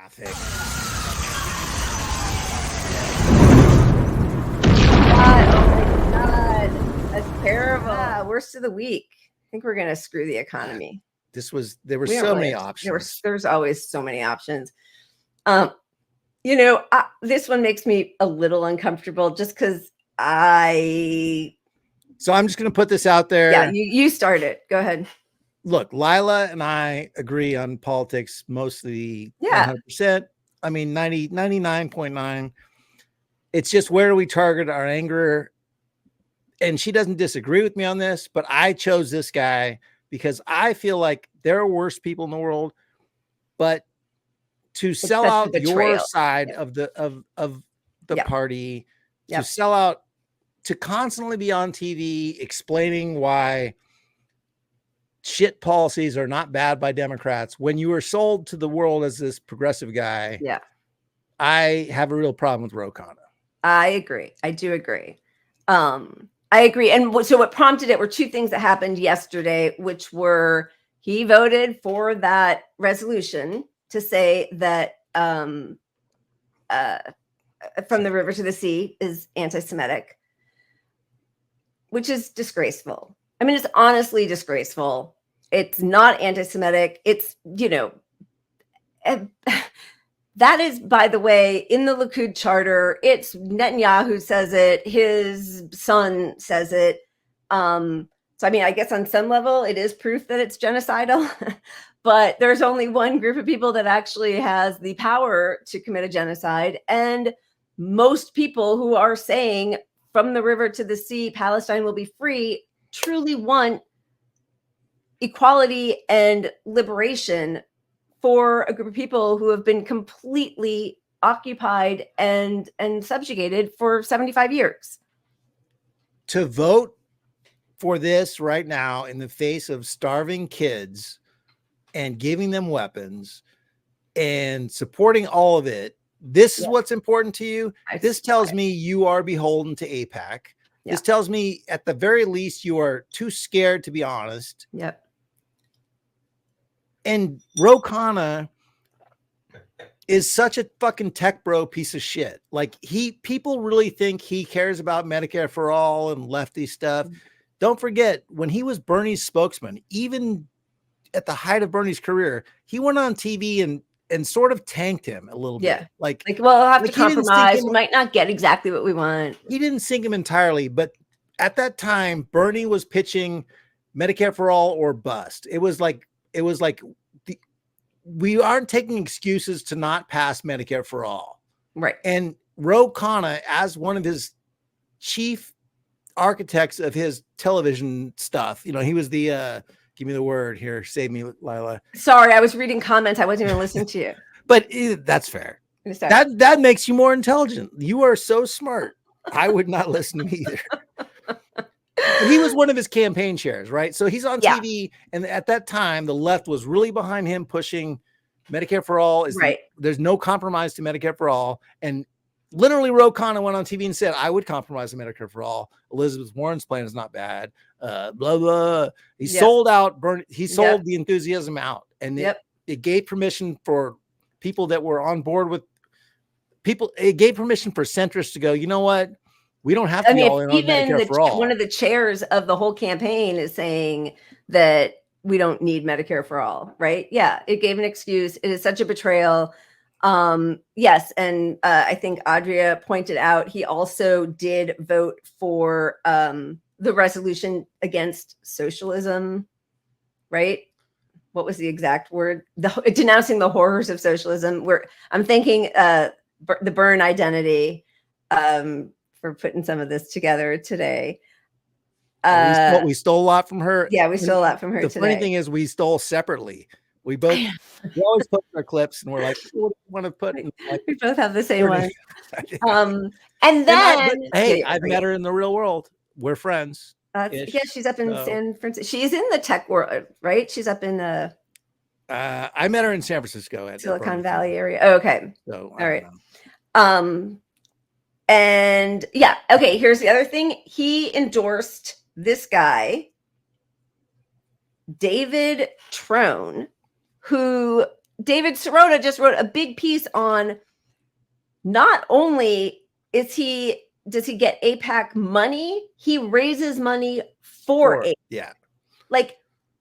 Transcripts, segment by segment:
Traffic. God, oh my God. That's terrible. Worst of the week. I think we're going to screw the economy. There were so many options. There's always so many options. This one makes me a little uncomfortable just because So I'm just going to put this out there. Yeah, you start it. Go ahead. Look, Lila and I agree on politics mostly 100%. I mean, 99.9. It's just where do we target our anger? And she doesn't disagree with me on this, but I chose this guy because I feel like there are worse people in the world, but to sell out your side of the party, to sell out, to constantly be on TV explaining why shit policies are not bad by Democrats when you were sold to the world as this progressive guy. Yeah. I have a real problem with Ro Khanna. I agree. I do agree. I agree. And so what prompted it were two things that happened yesterday, which were he voted for that resolution to say that from the river to the sea is anti-Semitic, which is disgraceful. I mean, it's honestly disgraceful. It's not anti-Semitic. It's, that is, by the way, in the Likud charter. It's Netanyahu says it. His son says it. So, I mean, I guess on some level, it is proof that it's genocidal. But there's only one group of people that actually has the power to commit a genocide. And most people who are saying from the river to the sea, Palestine will be free, truly want equality and liberation for a group of people who have been completely occupied and subjugated for 75 years. To vote for this right now in the face of starving kids and giving them weapons and supporting all of it, this is what's important to you. This tells me you are beholden to AIPAC. This tells me at the very least you are too scared to be honest. Yep. And Ro Khanna is such a fucking tech bro piece of shit. Like people really think he cares about Medicare for all and lefty stuff. Don't forget when he was Bernie's spokesman, even at the height of Bernie's career, he went on TV and sort of tanked him a little bit. Like, well, I'll have to compromise. We might not get exactly what we want. He didn't sink him entirely, but at that time, Bernie was pitching Medicare for all or bust. It was like we aren't taking excuses to not pass Medicare for all. Right. And Ro Khanna, as one of his chief architects of his television stuff, he was the give me the word here. Save me, Lila. Sorry, I was reading comments. I wasn't even listening to you. But that's fair. That makes you more intelligent. You are so smart. I would not listen to me either. He was one of his campaign chairs, right? So he's on TV. And at that time, the left was really behind him pushing Medicare for all. There's no compromise to Medicare for all. And literally, Ro Khanna went on TV and said, I would compromise on Medicare for all. Elizabeth Warren's plan is not bad. Blah, blah. He sold out. He sold the enthusiasm out. And it gave permission for people that were on board with people. It gave permission for centrists to go, you know what? We don't have to be all in on Medicare for all. One of the chairs of the whole campaign is saying that we don't need Medicare for all, right? Yeah, it gave an excuse. It is such a betrayal. Yes, and I think Adria pointed out he also did vote for the resolution against socialism, right? What was the exact word? Denouncing the horrors of socialism. I'm thinking the Byrne identity for putting some of this together today. We stole a lot from her. Yeah, we stole a lot from her today. The funny thing is we stole separately. We always put our clips and we're like, what do you want to put in? We both have the same one. And then I've met her in the real world. We're friends. She's up in San Francisco. She's in the tech world, right? She's up in I met her in San Francisco at Silicon Valley area. Oh, okay. So all right. And okay, here's the other thing. He endorsed this guy, David Trone, who David Sirota just wrote a big piece on not only does he get AIPAC money, he raises money for AIPAC. Yeah. Like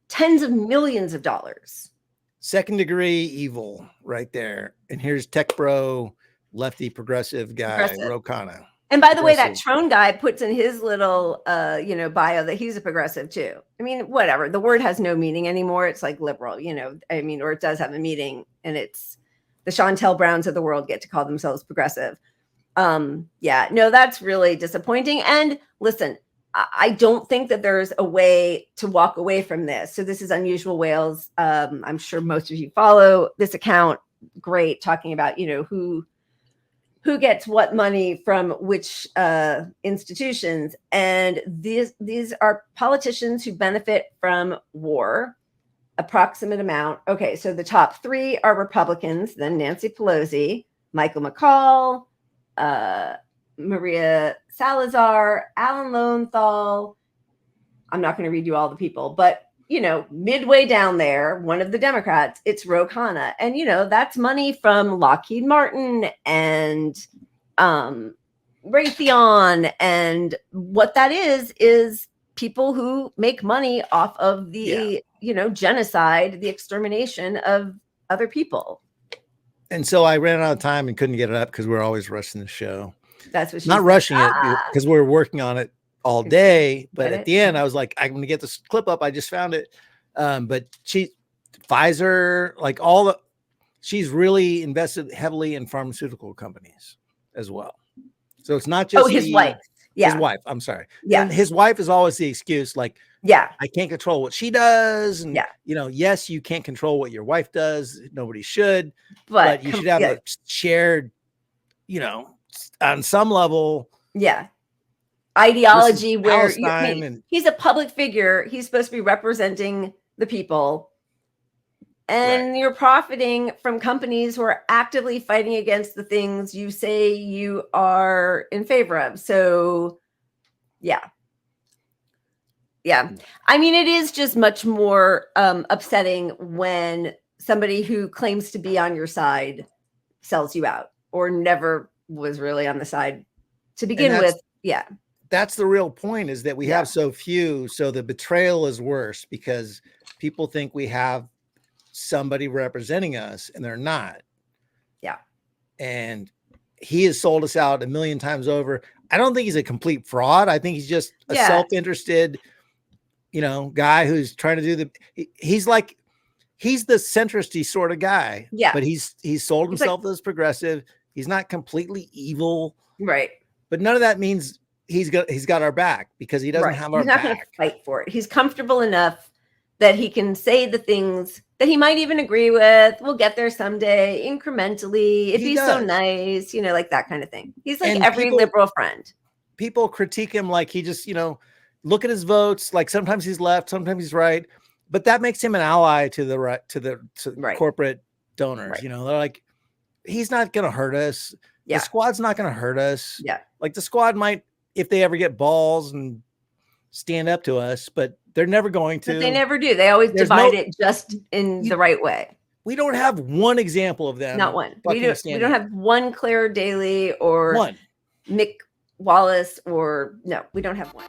tens of millions of dollars. Second degree evil right there. And here's tech bro, lefty progressive guy, Khanna. And by the way, that Trone guy puts in his little, bio that he's a progressive too. I mean, whatever. The word has no meaning anymore. It's like liberal, or it does have a meaning, and it's the Chantel Browns of the world get to call themselves progressive. That's really disappointing. And listen, I don't think that there's a way to walk away from this. So this is Unusual Whales. I'm sure most of you follow this account. Great, talking about, who gets what money from which institutions. And these are politicians who benefit from war, approximate amount. Okay, so the top three are Republicans, then Nancy Pelosi, Michael McCall, Maria Salazar, Alan Lowenthal. I'm not going to read you all the people, but midway down there, one of the Democrats, it's Khanna. And that's money from Lockheed Martin and Raytheon. And what that is people who make money off of the genocide, the extermination of other people. And so I ran out of time and couldn't get it up because we're always rushing the show. That's what she's not rushing it because we're working on it all day. But at the end, I was like, I'm going to get this clip up. I just found it. But Pfizer, she's really invested heavily in pharmaceutical companies as well. So it's not just his wife. Yeah. His wife. I'm sorry. Yeah. And his wife is always the excuse. I can't control what she does. And, yes, you can't control what your wife does. Nobody should, but you should have a shared, on some level. Yeah. Ideology where he's a public figure. He's supposed to be representing the people. And you're profiting from companies who are actively fighting against the things you say you are in favor of. So, yeah. I mean, it is just much more upsetting when somebody who claims to be on your side sells you out or never was really on the side to begin with. Yeah. That's the real point, is that we have so few. So the betrayal is worse because people think we have somebody representing us and they're not. Yeah. And he has sold us out a million times over. I don't think he's a complete fraud. I think he's just a self-interested, guy who's trying to do he's the centrist sort of guy. Yeah. But he's sold himself as progressive. He's not completely evil. Right. But none of that means he's got our back, because he doesn't have our back. He's not going to fight for it. He's comfortable enough that he can say the things that he might even agree with. We'll get there someday, incrementally. If he's so nice, like that kind of thing. He's like every liberal friend. People critique him like he just, look at his votes. Like sometimes he's left, sometimes he's right. But that makes him an ally to the corporate donors. Right. They're like, he's not going to hurt us. Yeah. The squad's not going to hurt us. Yeah. Like the squad might, if they ever get balls and stand up to us, but they're never going to. But they never do. They always divide it just in the right way. We don't have one example of them. Not one. We don't have one Claire Daly or one Mick Wallace we don't have one.